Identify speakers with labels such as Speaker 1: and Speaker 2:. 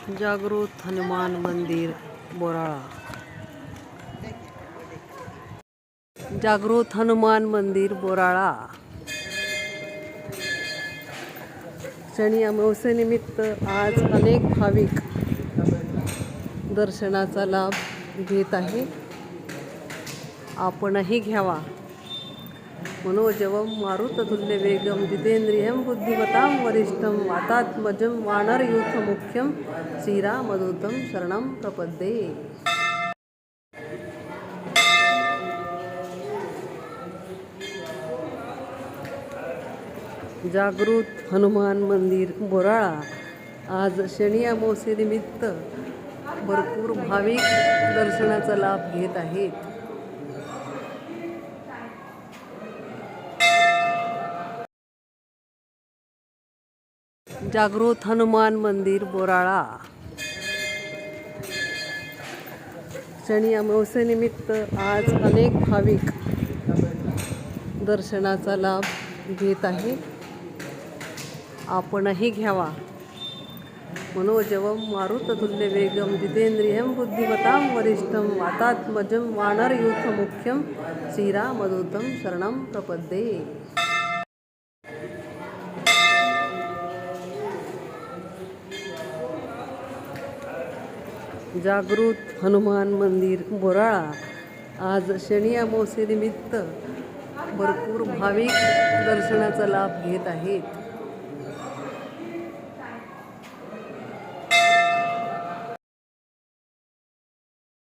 Speaker 1: जागृत हनुमान मंदिर बोराळा. जागृत हनुमान मंदिर बोराळा. शनी अमावस्येनिमित्त आज अनेक भाविक दर्शनाचा लाभ घेत आहे. आपणही घ्यावा. मनोजवं मारुततुल्यवेगं जितेंद्रियं बुद्धिमतां वरिष्ठं वातात्मजं वानरयूथमुख्यं श्रीरामदूतं शरणं प्रपद्ये. जागृत हनुमान मंदिर बोराळा. आज शनी अमावस्येनिमित्त भरपूर भाविक दर्शनाचा लाभ घेत आहेत. जागृत हनुमान मंदिर बोराळा. शनी अमावस्येनिमित्त आज अनेक भाविक दर्शनाचा लाभ घेत आहे. आपणही घ्यावा. मनोजवं मारुततुल्यवेगं जितेंद्रियं बुद्धिमतां वरिष्ठं वातात्मजं वानरयूथमुख्यं श्रीरामदूतं शरणं प्रपद्ये. जागृत हनुमान मंदिर बोराळा. आज शनी अमावस्येनिमित्त भरपूर भाविक दर्शनाचा लाभ घेत आहेत.